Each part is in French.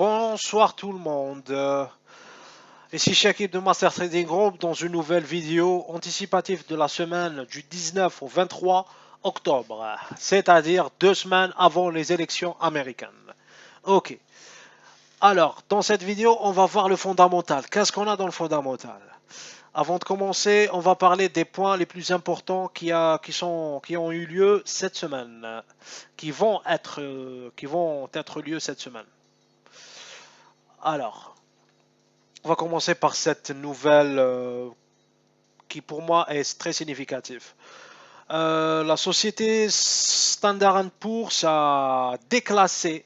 Bonsoir tout le monde. Ici Shakib de Master Trading Group dans une nouvelle vidéo anticipative de la semaine du 19 au 23 octobre, c'est-à-dire 2 semaines avant les élections américaines. Ok. Alors, dans cette vidéo, on va voir le fondamental. Qu'est-ce qu'on a dans le fondamental? Avant de commencer, on va parler des points les plus importants qui ont eu lieu cette semaine, qui vont être lieu cette semaine. Alors, on va commencer par cette nouvelle qui pour moi est très significative. La société Standard & Poor's a déclassé,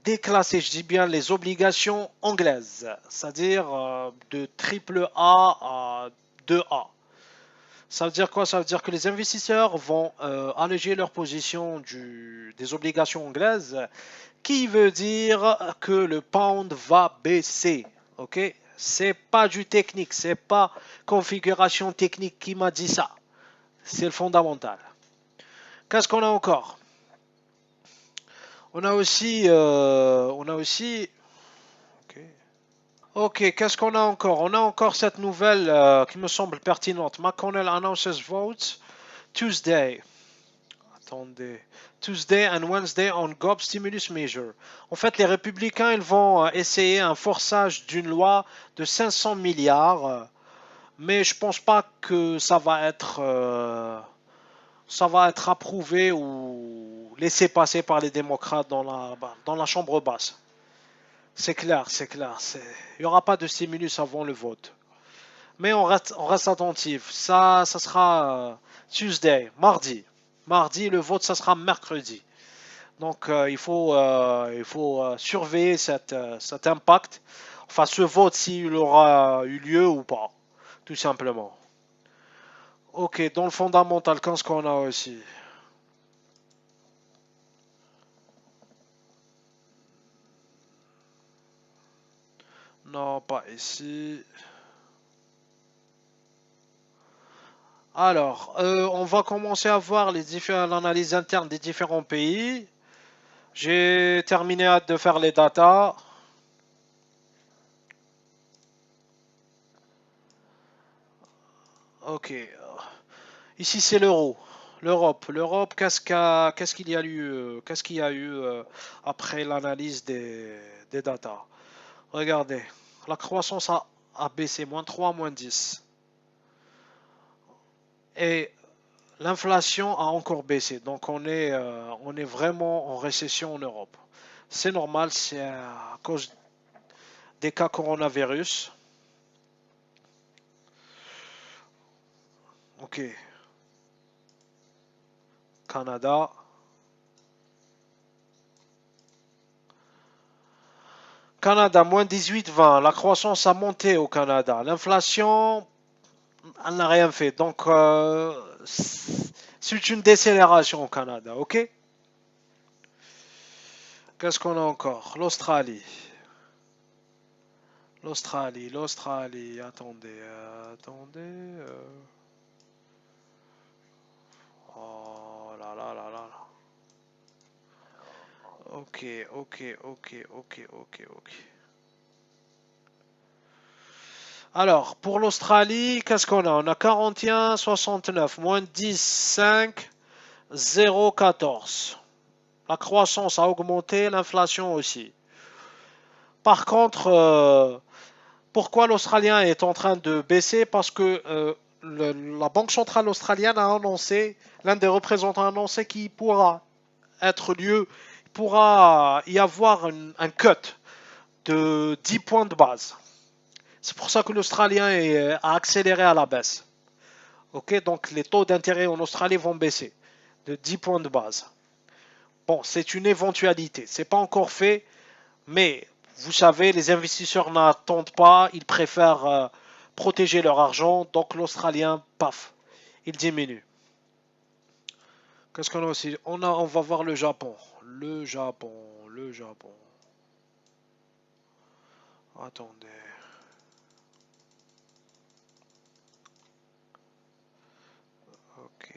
je dis bien les obligations anglaises, c'est-à-dire de triple A à 2A. Ça veut dire quoi? Ça veut dire que les investisseurs vont alléger leur position des obligations anglaises, qui veut dire que le pound va baisser. Ok? C'est pas du technique, c'est pas configuration technique qui m'a dit ça. C'est le fondamental. Qu'est-ce qu'on a encore? On a aussi. Ok, qu'est-ce qu'on a encore? On a encore cette nouvelle qui me semble pertinente. McConnell announces votes Tuesday. Attendez. Tuesday and Wednesday on GOP stimulus measure. En fait, les républicains, ils vont essayer un forçage d'une loi de 500 milliards, mais je pense pas que ça va être approuvé ou laissé passer par les démocrates dans la chambre basse. C'est clair, c'est clair. Il n'y aura pas de stimulus avant le vote. Mais on reste attentif. Ça sera Tuesday, mardi. Mardi, le vote, ça sera mercredi. Donc il faut surveiller cet impact, enfin ce vote s'il aura eu lieu ou pas, tout simplement. Ok, dans le fondamental, qu'est-ce qu'on a aussi? Non, pas ici. Alors, on va commencer à voir l'analyse interne des différents pays. J'ai terminé de faire les datas. Ok. Ici, c'est l'euro. L'Europe, qu'est-ce qu'il y a eu, après l'analyse des datas? Regardez, la croissance a baissé, -3, -10. Et l'inflation a encore baissé. Donc on est vraiment en récession en Europe. C'est normal, c'est à cause des cas coronavirus. Ok. Canada. Canada, -18, -20. La croissance a monté au Canada. L'inflation, elle n'a rien fait. Donc, c'est une décélération au Canada. Ok? Qu'est-ce qu'on a encore? L'Australie. L'Australie. Attendez, attendez. Oh là là là là. Ok. Alors, pour l'Australie, qu'est-ce qu'on a? On a 41,69, -10, 5, 0,14. La croissance a augmenté, l'inflation aussi. Par contre, pourquoi l'Australien est en train de baisser? Parce que la Banque centrale australienne a annoncé, l'un des représentants a annoncé qu'il pourra il pourra y avoir un cut de 10 points de base. C'est pour ça que l'Australien a accéléré à la baisse. Ok, donc les taux d'intérêt en Australie vont baisser de 10 points de base. Bon, c'est une éventualité, c'est pas encore fait, mais vous savez, les investisseurs n'attendent pas, ils préfèrent protéger leur argent, donc l'Australien, paf, il diminue. Qu'est-ce qu'on a aussi? On va voir le Japon. Le Japon. Attendez. Ok.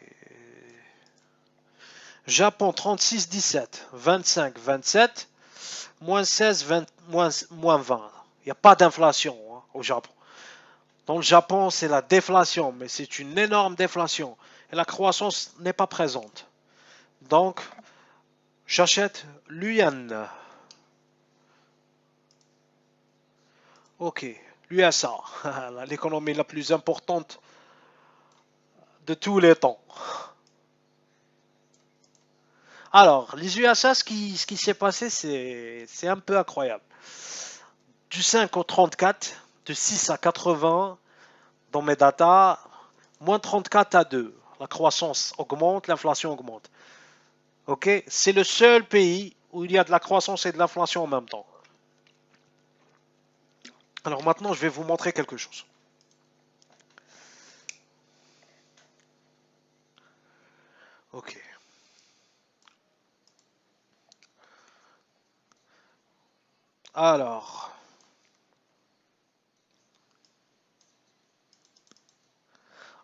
Japon 36-17, 25-27. moins 16, moins 20. Il n'y a pas d'inflation hein, au Japon. Dans le Japon, c'est la déflation, mais c'est une énorme déflation. Et la croissance n'est pas présente. Donc, j'achète l'Uyen. Ok, l'USA, l'économie la plus importante de tous les temps. Alors, les USA, ce qui s'est passé, c'est un peu incroyable. Du 5 au 34, de 6 à 80, dans mes datas, moins 34 à 2. La croissance augmente, l'inflation augmente. Ok, c'est le seul pays où il y a de la croissance et de l'inflation en même temps. Alors maintenant, je vais vous montrer quelque chose. Ok. Alors,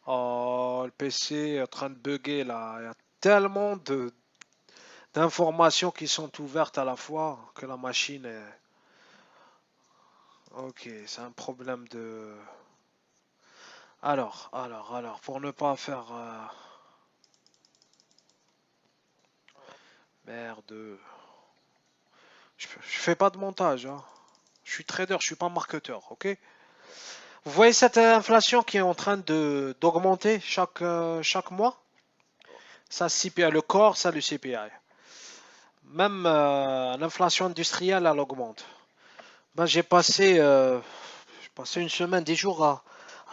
oh, le PC est en train de bugger là. Il y a tellement d'informations qui sont ouvertes à la fois que la machine est... Ok, c'est un problème de... Alors, pour ne pas faire... Merde. Je fais pas de montage, hein. Je suis trader, je suis pas marketeur, ok? Vous voyez cette inflation qui est en train de d'augmenter chaque mois? Ça, CPI, le corps, ça, le CPI. Même l'inflation industrielle, elle augmente. Ben, j'ai passé une semaine, 10 jours à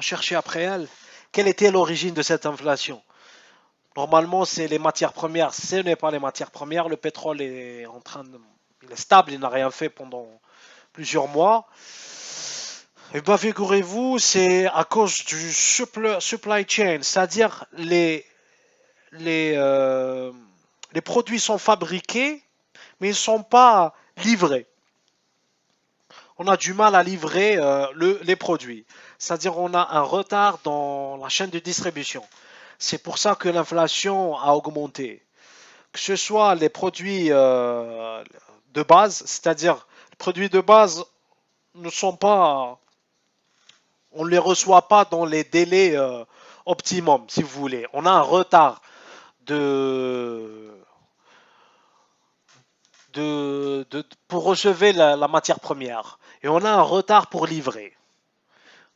chercher après elle. Quelle était l'origine de cette inflation? Normalement, c'est les matières premières. Ce n'est pas les matières premières. Le pétrole est en train de... Il est stable, il n'a rien fait pendant plusieurs mois. Et bien, figurez-vous, c'est à cause du supply chain, c'est-à-dire les, euh, les produits sont fabriqués, mais ils ne sont pas livrés. On a du mal à livrer les produits. C'est-à-dire on a un retard dans la chaîne de distribution. C'est pour ça que l'inflation a augmenté. Que ce soit les produits de base, c'est-à-dire les produits de base ne sont pas, on ne les reçoit pas dans les délais optimum, si vous voulez. On a un retard de, pour recevoir la matière première et on a un retard pour livrer.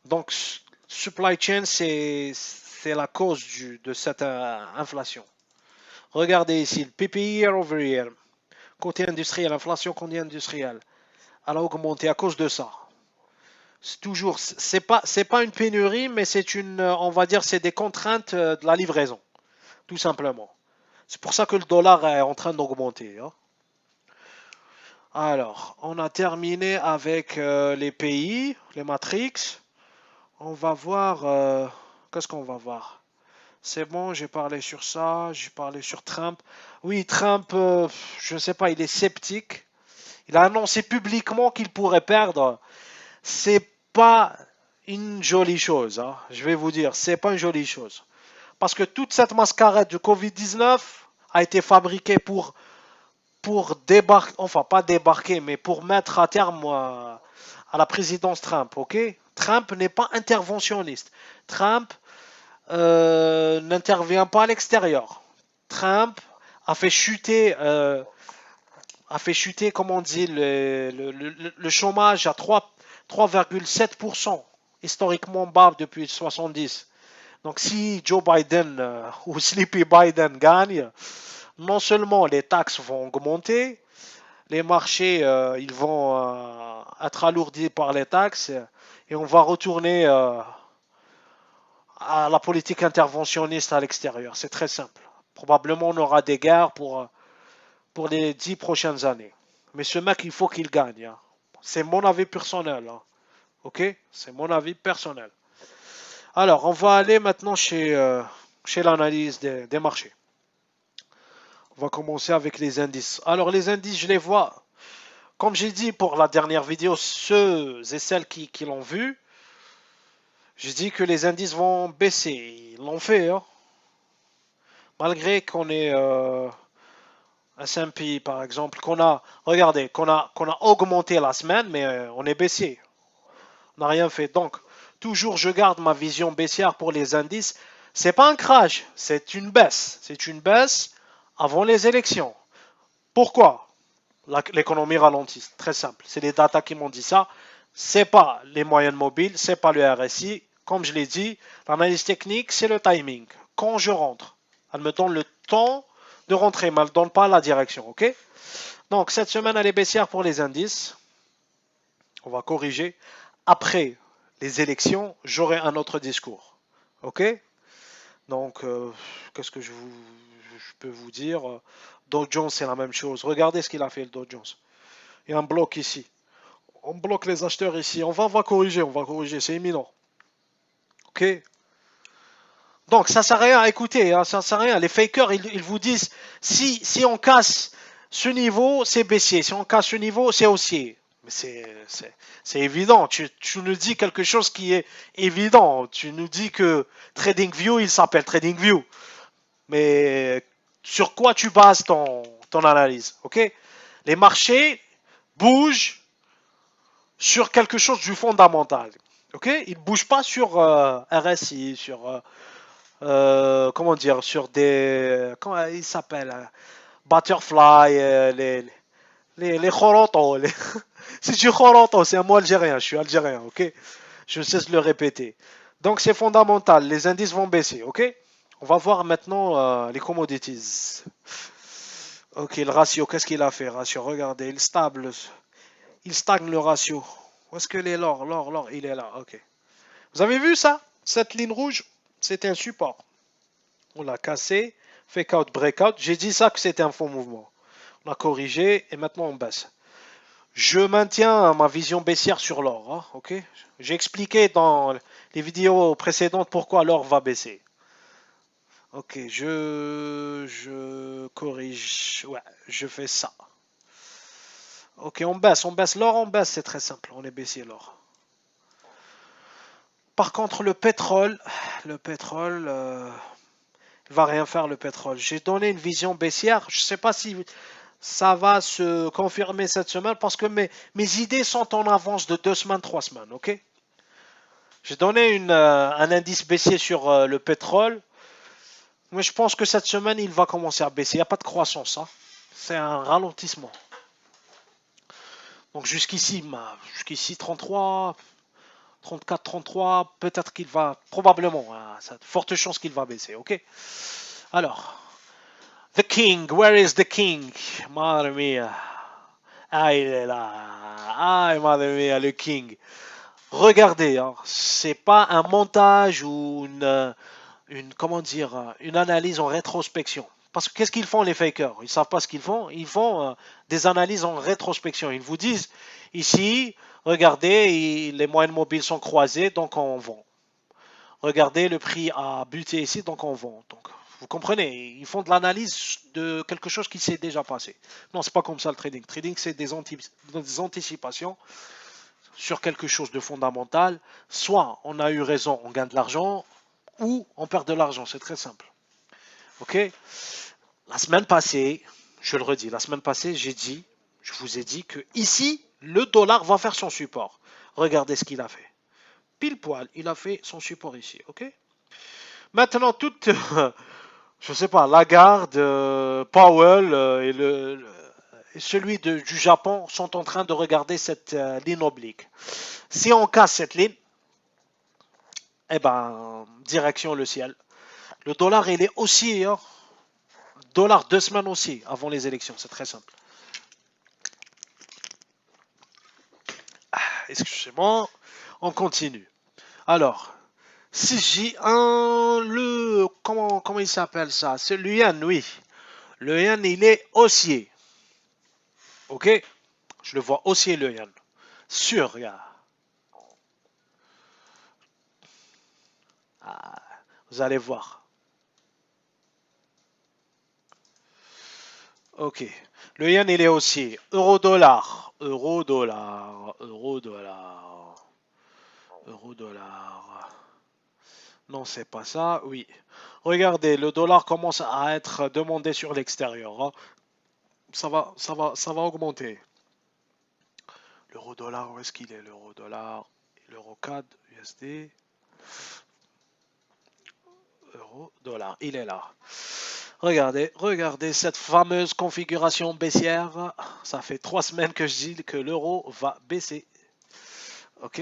Donc, supply chain, c'est la cause de cette inflation. Regardez ici, le PPI year over year, côté industriel, inflation côté industriel, elle a augmenté à cause de ça. C'est toujours, c'est pas une pénurie, mais c'est une, on va dire, c'est des contraintes de la livraison, tout simplement. C'est pour ça que le dollar est en train d'augmenter, hein. Alors, on a terminé avec les pays, les matrix. On va voir, qu'est-ce qu'on va voir? C'est bon, j'ai parlé sur ça, j'ai parlé sur Trump. Oui, Trump, je ne sais pas, il est sceptique. Il a annoncé publiquement qu'il pourrait perdre. C'est pas une jolie chose, hein. Je vais vous dire, c'est pas une jolie chose. Parce que toute cette mascarade du Covid-19 a été fabriquée pour débarquer, enfin pas débarquer, mais pour mettre à terme à la présidence Trump, ok? Trump n'est pas interventionniste. Trump n'intervient pas à l'extérieur. Trump a fait chuter, comment on dit, le chômage à 3,7%, historiquement bas depuis 70. Donc si Joe Biden ou Sleepy Biden gagne, non seulement les taxes vont augmenter, les marchés ils vont être alourdis par les taxes et on va retourner à la politique interventionniste à l'extérieur. C'est très simple. Probablement on aura des guerres pour les 10 prochaines années. Mais ce mec, il faut qu'il gagne, hein. C'est mon avis personnel, hein. Ok? C'est mon avis personnel. Alors, on va aller maintenant chez l'analyse des marchés. On va commencer avec les indices. Alors, les indices, je les vois. Comme j'ai dit pour la dernière vidéo, ceux et celles qui l'ont vu, j'ai dit que les indices vont baisser. Ils l'ont fait, hein. Malgré qu'on est S&P par exemple, regardez, qu'on a augmenté la semaine, mais on est baissier. On n'a rien fait. Donc, toujours je garde ma vision baissière pour les indices. C'est pas un crash, c'est une baisse. C'est une baisse avant les élections. Pourquoi l'économie ralentit? Très simple. C'est les datas qui m'ont dit ça. C'est pas les moyennes mobiles, c'est pas le RSI. Comme je l'ai dit, l'analyse technique, c'est le timing. Quand je rentre, elle me donne le temps de rentrer, mais elle ne donne pas la direction. Ok? Donc, cette semaine, elle est baissière pour les indices. On va corriger. Après les élections, j'aurai un autre discours. Ok? Donc, qu'est-ce que je peux vous dire? Dow Jones, c'est la même chose. Regardez ce qu'il a fait, le Dow Jones. Il y a un bloc ici. On bloque les acheteurs ici. On va corriger, c'est imminent. Ok? Donc, ça sert à rien, écoutez, hein, ça sert à rien. Les fakers, ils vous disent, si on casse ce niveau, c'est baissier. Si on casse ce niveau, c'est haussier. Mais c'est évident. Tu nous dis quelque chose qui est évident. Tu nous dis que TradingView, il s'appelle TradingView. Mais sur quoi tu bases ton analyse? Ok? Les marchés bougent sur quelque chose du fondamental. Ok? Ils ne bougent pas sur RSI, sur comment dire, sur des, comment ils s'appellent, butterfly, les chorontos. C'est du choronto, c'est un mot algérien, je suis algérien, ok? Je cesse de le répéter. Donc c'est fondamental, les indices vont baisser, ok? On va voir maintenant les commodities. Ok, le ratio, qu'est-ce qu'il a fait, ratio? Regardez, il stagne le ratio. Où est-ce que l'or? L'or, il est là, ok. Vous avez vu ça? Cette ligne rouge, c'était un support. On l'a cassé, fake out, breakout. J'ai dit ça que c'était un faux mouvement. On a corrigé et maintenant on baisse. Je maintiens ma vision baissière sur l'or. Hein, ok. J'ai expliqué dans les vidéos précédentes pourquoi l'or va baisser. Ok, je corrige. Ouais, je fais ça. Ok, on baisse l'or, on baisse, c'est très simple. On est baissier l'or. Par contre, le pétrole, il va rien faire le pétrole. J'ai donné une vision baissière. Je ne sais pas si ça va se confirmer cette semaine parce que mes idées sont en avance de 2 semaines, 3 semaines. Ok. J'ai donné un indice baissier sur le pétrole. Mais je pense que cette semaine, il va commencer à baisser. Il n'y a pas de croissance. Hein. C'est un ralentissement. Donc jusqu'ici 33, 34, 33, peut-être qu'il va, probablement, hein, ça a de fortes chances qu'il va baisser. Ok. Alors, The King, where is the King? Madre mia. Ah, il est là. Ah, madre mia, le King. Regardez, hein, c'est pas un montage ou comment dire, une analyse en rétrospection. Parce que qu'est-ce qu'ils font les fakers? Ils savent pas ce qu'ils font. Ils font des analyses en rétrospection. Ils vous disent ici, regardez, les moyennes mobiles sont croisées, donc on vend. Regardez, le prix a buté ici, donc on vend. Donc vous comprenez, ils font de l'analyse de quelque chose qui s'est déjà passé. Non, c'est pas comme ça le trading. Le trading, c'est des anticipations sur quelque chose de fondamental. Soit on a eu raison, on gagne de l'argent, ou on perd de l'argent. C'est très simple. Ok. La semaine passée, je le redis, la semaine passée, je vous ai dit que ici, le dollar va faire son support. Regardez ce qu'il a fait. Pile poil, il a fait son support ici. Ok. Maintenant, toute, je sais pas, Lagarde, Powell et celui du Japon sont en train de regarder cette ligne oblique. Si on casse cette ligne, eh ben, direction le ciel. Le dollar, il est aussi, hein, dollar 2 semaines aussi, avant les élections, c'est très simple. Excusez-moi, on continue. Alors, si j'ai comment il s'appelle ça? C'est le yen, oui. Le yen, il est haussier. Ok? Je le vois haussier, le yen. Sûr, regarde. Ah, vous allez voir. Ok. Le yen, il est haussier. Euro-dollar. Euro-dollar. Euro-dollar. Euro-dollar. Non, c'est pas ça. Oui. Regardez, le dollar commence à être demandé sur l'extérieur. Hein. ça va augmenter. L'euro-dollar, où est-ce qu'il est? L'euro-dollar, l'euro CAD, USD, euro-dollar, il est là. Regardez, regardez cette fameuse configuration baissière. Ça fait 3 semaines que je dis que l'euro va baisser. Ok.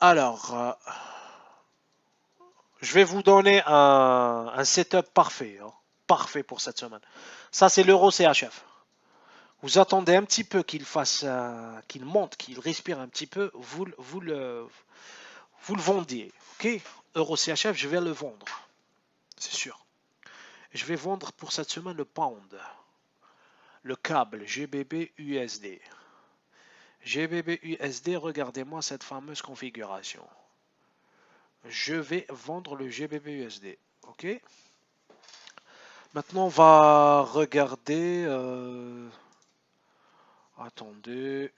Alors, je vais vous donner un setup parfait, hein, parfait pour cette semaine. Ça, c'est l'euro CHF. Vous attendez un petit peu qu'il fasse, qu'il monte, qu'il respire un petit peu. Vous le vendiez, ok? Euro CHF, je vais le vendre, c'est sûr. Je vais vendre pour cette semaine le pound, le câble GBP USD. GBP USD, regardez-moi cette fameuse configuration. Je vais vendre le GBP USD, ok? Maintenant, on va regarder. Attendez.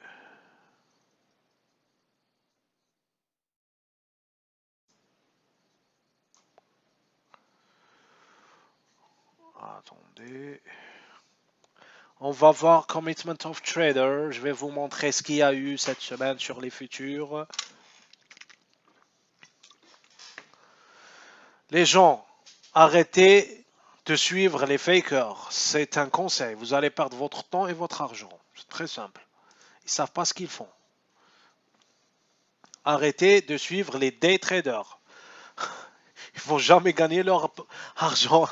Attendez. On va voir Commitment of Trader. Je vais vous montrer ce qu'il y a eu cette semaine sur les futurs. Les gens, arrêtez de suivre les fakers. C'est un conseil. Vous allez perdre votre temps et votre argent. C'est très simple. Ils savent pas ce qu'ils font. Arrêtez de suivre les day traders. Ils vont jamais gagner leur argent.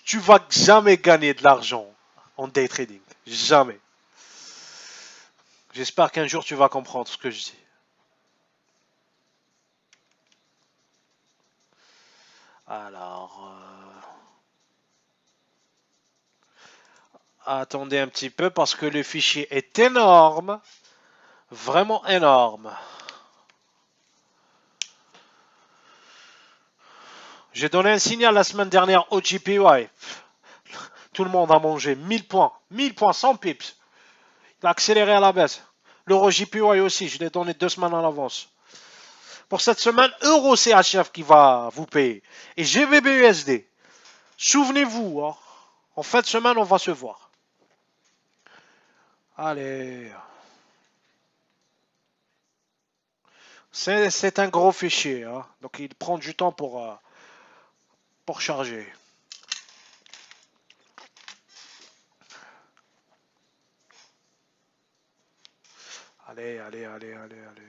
Tu vas jamais gagner de l'argent en day trading. Jamais. J'espère qu'un jour tu vas comprendre ce que je dis. Alors, attendez un petit peu parce que le fichier est énorme. Vraiment énorme. J'ai donné un signal la semaine dernière au GPY. Tout le monde a mangé 1000 points. 1000 points, 100 pips. Il a accéléré à la baisse. L'euro JPY aussi, je l'ai donné 2 semaines en avance. Pour cette semaine, Euro CHF qui va vous payer. Et GBP-USD. Souvenez-vous, hein, en fin de semaine, on va se voir. Allez. C'est un gros fichier, hein, donc il prend du temps pour charger. Allez, allez, allez, allez, allez.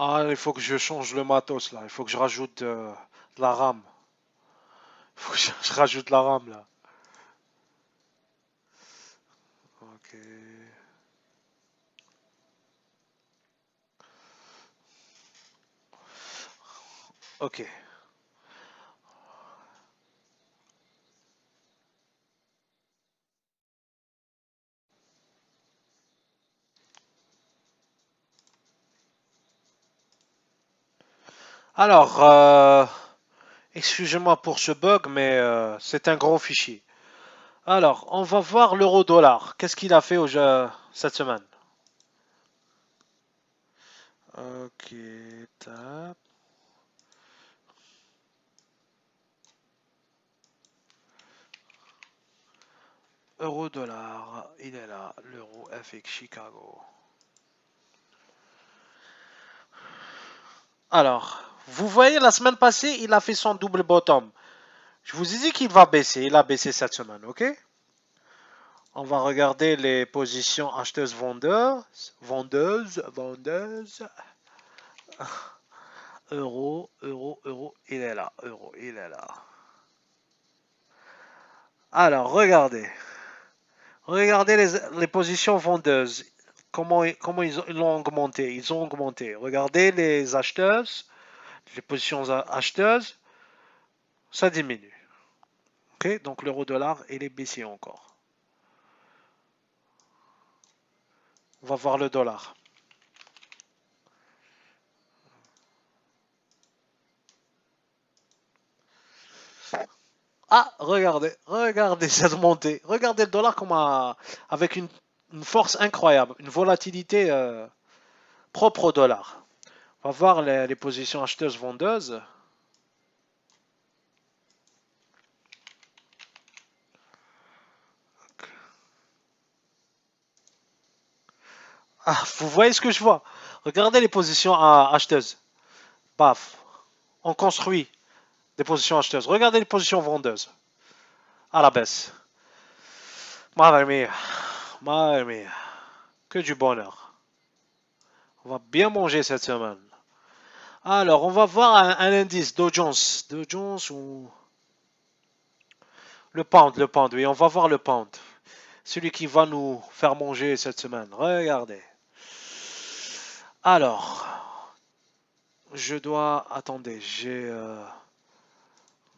Ah, il faut que je change le matos là. Il faut que je rajoute de la RAM. Il faut que je rajoute la RAM là. Ok. Ok. Alors, excusez-moi pour ce bug, mais c'est un gros fichier. Alors, on va voir l'euro-dollar. Qu'est-ce qu'il a fait cette semaine? Ok, tap. Euro-dollar, il est là, l'euro FX Chicago. Alors, vous voyez, la semaine passée, il a fait son double bottom. Je vous ai dit qu'il va baisser. Il a baissé cette semaine, ok? On va regarder les positions acheteuses-vendeuses. Vendeuses. Euro, euro, euro. Il est là. Euro, il est là. Alors, regardez. Regardez les positions vendeuses. Comment ils l'ont augmenté. Ils ont augmenté. Regardez les acheteuses. Les positions acheteuses. Ça diminue. Ok? Donc l'euro-dollar, il est baissier encore. On va voir le dollar. Ah, regardez, regardez cette montée. Regardez le dollar avec une force incroyable, une volatilité propre au dollar. On va voir les positions acheteuses-vendeuses. Ah, vous voyez ce que je vois? Regardez les positions acheteuses. Paf. On construit des positions acheteuses. Regardez les positions vendeuses. À la baisse. Madre mia. Madre mia. Que du bonheur. On va bien manger cette semaine. Alors, on va voir un indice Dow Jones. Dow Jones ou le pound, oui, on va voir le pound. Celui qui va nous faire manger cette semaine. Regardez. Alors, je dois... Attendez, j'ai...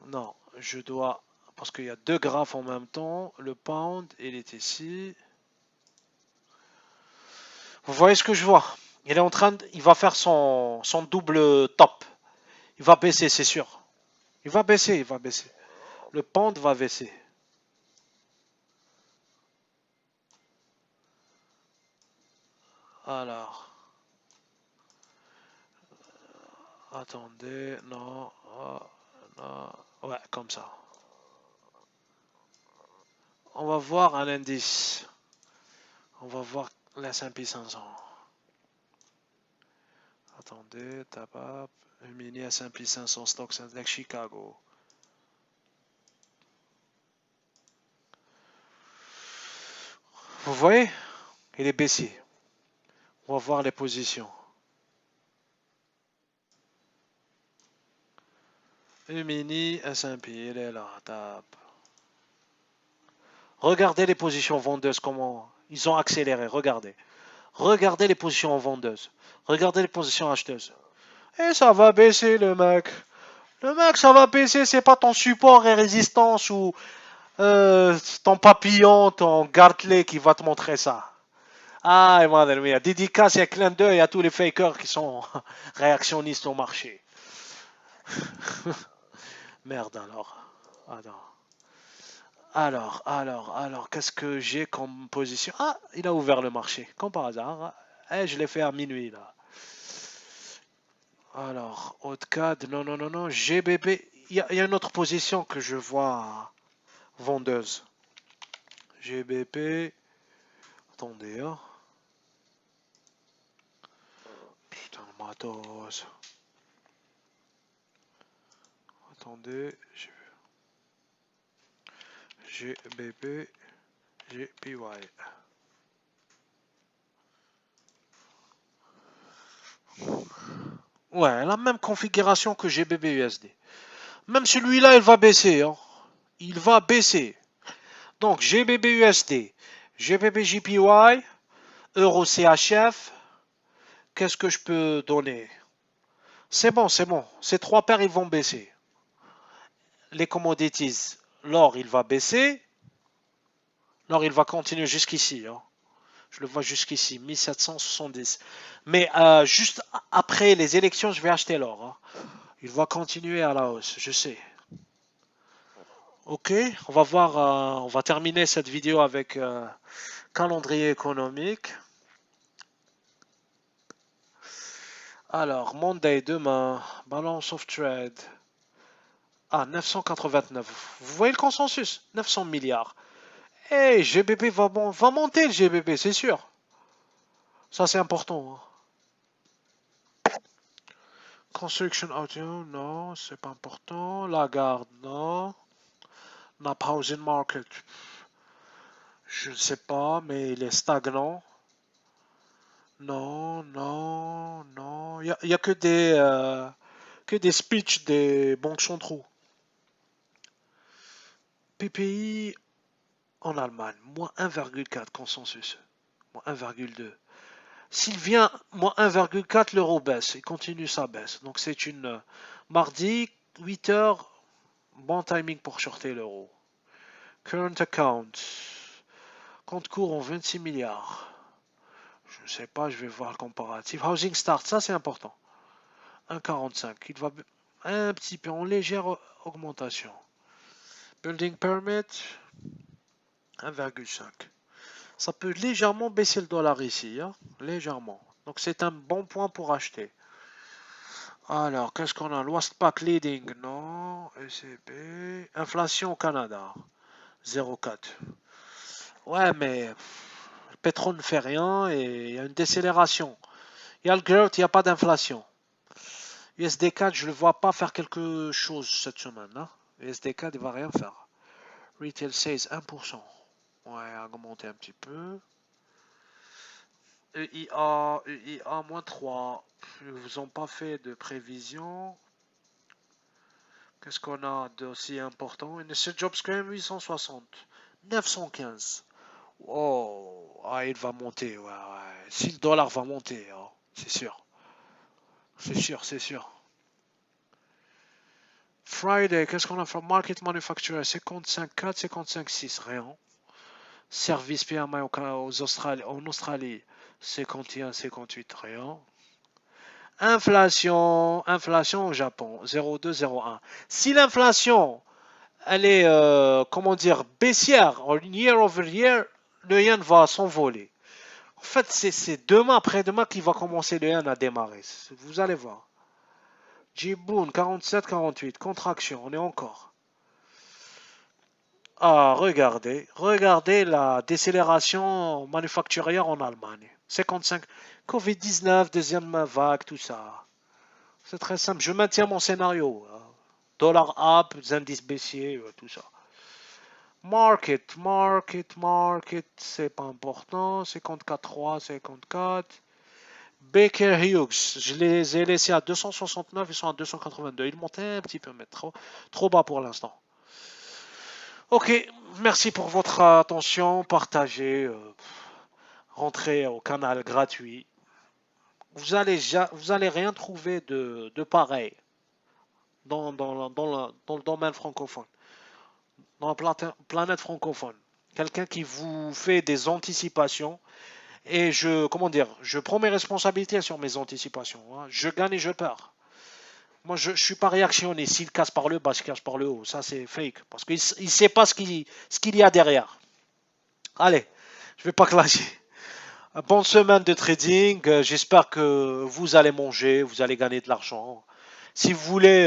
non, je dois... Parce qu'il y a deux graphes en même temps. Le pound, il est ici. Vous voyez ce que je vois? Il est en train de... Il va faire son double top. Il va baisser, c'est sûr. Il va baisser, il va baisser. Le pound va baisser. Alors, attendez, non, non, ouais, comme ça. On va voir un indice. On va voir la S&P 500. Attendez, tape, mini S&P 500 Stocks Index Chicago. Vous voyez? Il est baissé. On va voir les positions. Le mini S&P, il est là, tape. Regardez les positions vendeuses, comment ils ont accéléré, regardez. Regardez les positions vendeuses. Regardez les positions acheteuses. Et ça va baisser le mec. Le mec, ça va baisser, c'est pas ton support et résistance ou ton papillon, ton Gartley qui va te montrer ça. Ah, madre mia, dédicace et clin d'œil à tous les fakers qui sont réactionnistes au marché. Merde alors. Attends. Alors, qu'est-ce que j'ai comme position? Ah, il a ouvert le marché, comme par hasard. Eh, je l'ai fait à minuit là. Alors, Haute-Cad, non, non, non, non, GBB. Il y a une autre position que je vois vendeuse. GBP. Attendez, hein. Putain, matos. Attendez. GBP. GPY. Ouais, la même configuration que GBP USD. Même celui-là, il va baisser, hein. Il va baisser. Donc, GBP USD. GBP JPY. Euro CHF. Qu'est-ce que je peux donner? C'est bon, c'est bon. Ces trois paires, ils vont baisser. Les commodities, l'or, il va baisser. L'or, il va continuer jusqu'ici, hein. Je le vois jusqu'ici, 1770. Mais juste après les élections, je vais acheter l'or, hein. Il va continuer à la hausse, je sais. Ok, on va voir, on va terminer cette vidéo avec calendrier économique. Alors, Monday, demain, balance of trade. Ah, 989. Vous voyez le consensus? 900 milliards. Eh, GBP va monter le GBP, c'est sûr. Ça, c'est important, hein. Construction audio, non, c'est pas important. Lagarde, non. Nap Housing Market, je ne sais pas, mais il est stagnant. Non, non, non. Il y a que des speeches des banques centraux. PPI en Allemagne, moins 1,4 consensus. Moins 1,2. S'il vient moins 1,4, l'euro baisse. Il continue sa baisse. Donc c'est une mardi, 8 heures, bon timing pour shorter l'euro. Current account. Compte courant 26 milliards. Je ne sais pas, je vais voir le comparatif. Housing start, ça c'est important. 1,45. Il va un petit peu en légère augmentation. Building permit, 1,5. Ça peut légèrement baisser le dollar ici, hein, légèrement. Donc c'est un bon point pour acheter. Alors, qu'est-ce qu'on a? Westpac leading, non. ECB. Inflation au Canada, 0,4. Ouais, mais pétrole ne fait rien et il y a une décélération. Il y a le growth, il n'y a pas d'inflation. USD4, je ne le vois pas faire quelque chose cette semaine. Hein. USD4, il ne va rien faire. Retail sales 1%. Ouais, augmenter un petit peu. EIA moins 3. Ils vous ont pas fait de prévision. Qu'est-ce qu'on a d'aussi important? Initial Job Scrum 860. 915. Oh, ah, il va monter. Ouais, ouais. Si le dollar va monter, hein, c'est sûr. C'est sûr, c'est sûr. Friday, qu'est-ce qu'on a fait? Market Manufacturer 55,4, 55,6, rien. Service PMI en Australie 51, 58, rien. Inflation au Japon 0,2, 0,1. Si l'inflation elle est comment dire baissière en year over year, le yen va s'envoler. En fait, c'est demain, après-demain qu'il va commencer le yen à démarrer. Vous allez voir. Jiboon 47, 48, contraction, on est encore. Ah, regardez la décélération manufacturière en Allemagne. 55, Covid-19, deuxième vague, tout ça. C'est très simple, je maintiens mon scénario. Dollar up, indices baissiers, tout ça. Market, c'est pas important. 54,3, 54. Baker Hughes, je les ai laissés à 269, ils sont à 282. Ils montaient un petit peu, mais trop bas pour l'instant. Ok, merci pour votre attention. Partagez, rentrez au canal gratuit. Vous allez rien trouver de pareil dans le domaine francophone, dans la planète francophone. Quelqu'un qui vous fait des anticipations et je prends mes responsabilités sur mes anticipations. Hein. Je gagne et je perds. Moi, je ne suis pas réactionné. S'il casse par le bas, s'il casse par le haut, ça c'est fake. Parce qu'il ne sait pas ce qu'il y a derrière. Allez, je vais pas clasher. Bonne semaine de trading. J'espère que vous allez manger, vous allez gagner de l'argent. Si vous voulez,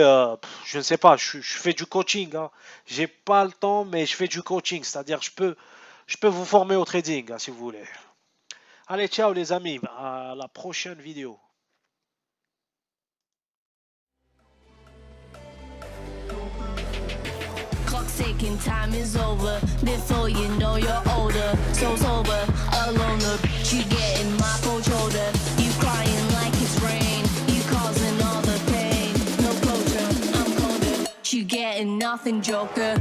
je ne sais pas, je fais du coaching. Hein. J'ai pas le temps, mais je fais du coaching. C'est-à-dire, je peux vous former au trading, hein, si vous voulez. Allez, ciao les amis. À la prochaine vidéo. Ticking, time is over. Before you know you're older. So sober, alone, the bitch you getting my cold shoulder. You crying like it's rain. You causing all the pain. No closure, I'm colder. You getting nothing, Joker.